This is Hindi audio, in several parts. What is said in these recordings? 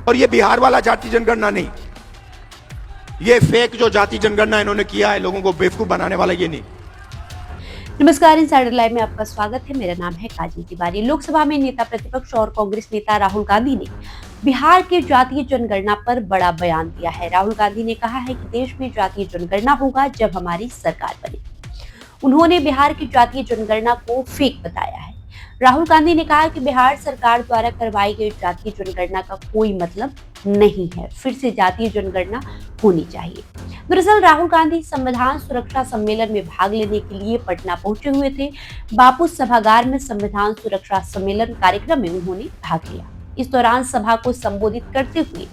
और ये बिहार वाला जाति जनगणना नहीं, ये फेक जो जाति जनगणना इन्होंने किया है लोगों को बेवकूफ बनाने वाला, ये नहीं। नमस्कार, इनसाइडर लाइव में आपका स्वागत है। मेरा नाम है काजल तिवारी। लोकसभा में नेता प्रतिपक्ष और कांग्रेस नेता राहुल गांधी ने बिहार के जातीय जनगणना पर बड़ा बयान दिया है। राहुल गांधी ने कहा है कि देश में जातीय जनगणना होगा जब हमारी सरकार बने। उन्होंने बिहार की जातीय जनगणना को फेक बताया है। राहुल गांधी ने कहा कि बिहार सरकार द्वारा करवाई गई जातीय जनगणना का कोई मतलब नहीं है, फिर से जातीय जनगणना होनी चाहिए। दरअसल राहुल गांधी संविधान सुरक्षा सम्मेलन में भाग लेने के लिए पटना पहुंचे हुए थे। बापू सभागार में संविधान सुरक्षा सम्मेलन कार्यक्रम में उन्होंने भाग लिया। इस दौरान सभा को संबोधित करते हुए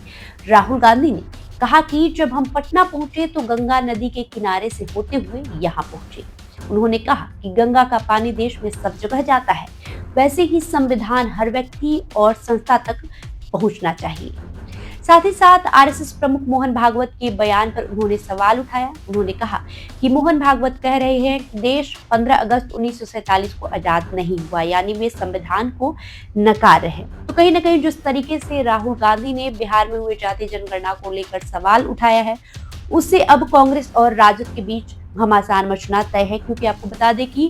राहुल गांधी ने कहा कि जब हम पटना पहुंचे तो गंगा नदी के किनारे से होते हुए यहाँ पहुंचे। उन्होंने कहा कि गंगा का पानी देश में सब जगह जाता है, वैसे ही संविधान हर व्यक्ति और संस्था तक पहुंचना चाहिए। साथ ही साथ आरएसएस प्रमुख मोहन भागवत के बयान पर उन्होंने सवाल उठाया। उन्होंने कहा कि मोहन भागवत कह रहे हैं कि देश 15 अगस्त 1947 को आजाद नहीं हुआ, यानी वे संविधान को नकार रहे हैं। तो कहीं न कहीं जिस तरीके से राहुल गांधी ने बिहार में हुए जातीय जनगणना को लेकर सवाल उठाया है, उससे अब कांग्रेस और राजद के बीच घमासान मचना तय है, क्योंकि आपको बता दें कि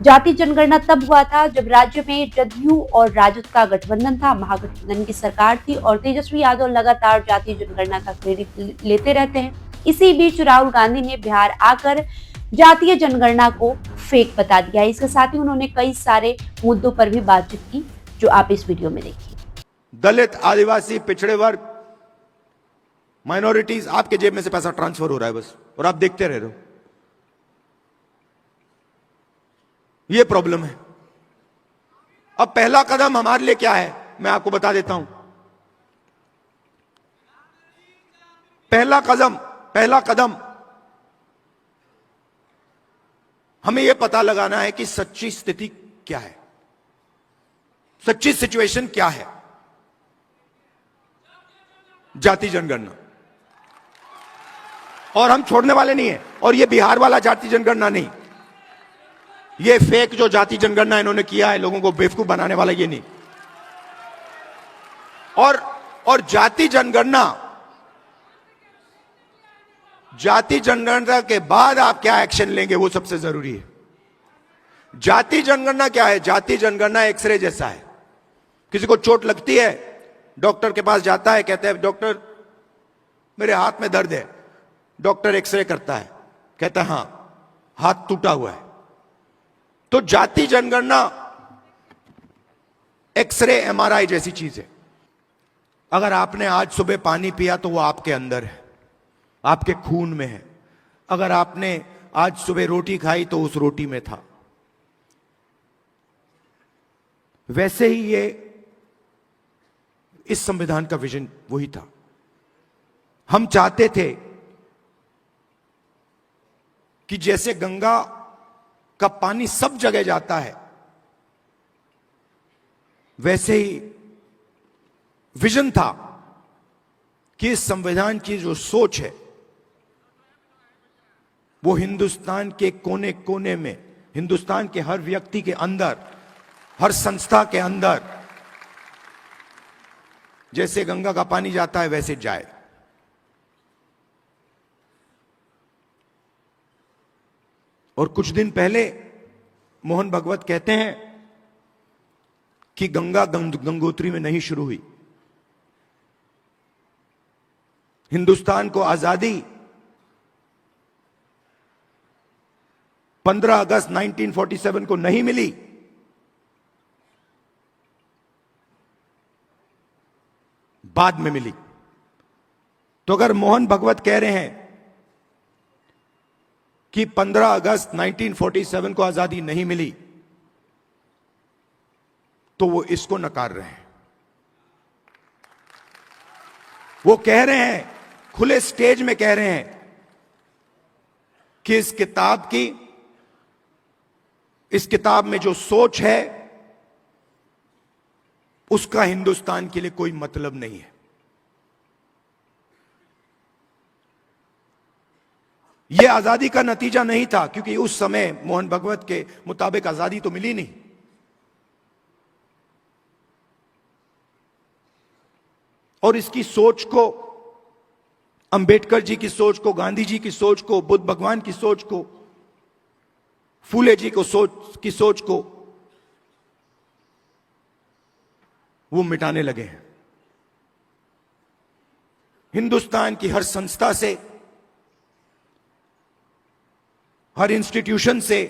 जातीय जनगणना तब हुआ था जब राज्य में जदयू और राजद का गठबंधन था, महागठबंधन की सरकार थी और तेजस्वी यादव लगातार जातीय जनगणना का क्रेडिट लेते रहते हैं। इसी बीच राहुल गांधी ने बिहार आकर जातीय जनगणना को फेक बता दिया। इसके साथ ही उन्होंने कई सारे मुद्दों पर भी बातचीत की, जो आप इस वीडियो में देखिए। दलित, आदिवासी, पिछड़े वर्ग, माइनॉरिटीज, आपके जेब में से पैसा ट्रांसफर हो रहा है बस, और आप देखते रह रहे हो। ये प्रॉब्लम है। अब पहला कदम हमारे लिए क्या है, मैं आपको बता देता हूं। पहला कदम हमें यह पता लगाना है कि सच्ची स्थिति क्या है, सच्ची सिचुएशन क्या है। जाति जनगणना, और हम छोड़ने वाले नहीं है। और ये बिहार वाला जाति जनगणना नहीं, ये फेक जो जाति जनगणना इन्होंने किया है लोगों को बेवकूफ बनाने वाला, ये नहीं। और जाति जनगणना के बाद आप क्या एक्शन लेंगे वो सबसे जरूरी है। जाति जनगणना क्या है? जाति जनगणना एक्सरे जैसा है। किसी को चोट लगती है, डॉक्टर के पास जाता है, कहता है डॉक्टर मेरे हाथ में दर्द है। डॉक्टर एक्सरे करता है, कहता है हां हाथ टूटा हुआ है। तो जाति जनगणना एक्सरे, एमआरआई जैसी चीज है। अगर आपने आज सुबह पानी पिया तो वो आपके अंदर है, आपके खून में है। अगर आपने आज सुबह रोटी खाई तो उस रोटी में था। वैसे ही ये इस संविधान का विजन वही था। हम चाहते थे कि जैसे गंगा का पानी सब जगह जाता है, वैसे ही विजन था कि इस संविधान की जो सोच है वो हिंदुस्तान के कोने कोने में, हिंदुस्तान के हर व्यक्ति के अंदर, हर संस्था के अंदर जैसे गंगा का पानी जाता है वैसे जाए। और कुछ दिन पहले मोहन भागवत कहते हैं कि गंगा गंगोत्री में नहीं शुरू हुई। हिंदुस्तान को आजादी 15 अगस्त 1947 को नहीं मिली, बाद में मिली। तो अगर मोहन भागवत कह रहे हैं कि 15 अगस्त 1947 को आजादी नहीं मिली, तो वो इसको नकार रहे हैं। वो कह रहे हैं, खुले स्टेज में कह रहे हैं कि इस किताब में जो सोच है उसका हिंदुस्तान के लिए कोई मतलब नहीं है। यह आजादी का नतीजा नहीं था, क्योंकि उस समय मोहन भागवत के मुताबिक आजादी तो मिली नहीं। और इसकी सोच को, अंबेडकर जी की सोच को, गांधी जी की सोच को, बुद्ध भगवान की सोच को, फूले जी को सोच को वो मिटाने लगे हैं। हिंदुस्तान की हर संस्था से, हर इंस्टीट्यूशन से,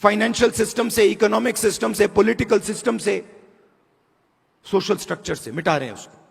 फाइनेंशियल सिस्टम से, इकोनॉमिक सिस्टम से, पॉलिटिकल सिस्टम से, सोशल स्ट्रक्चर से मिटा रहे हैं उसको।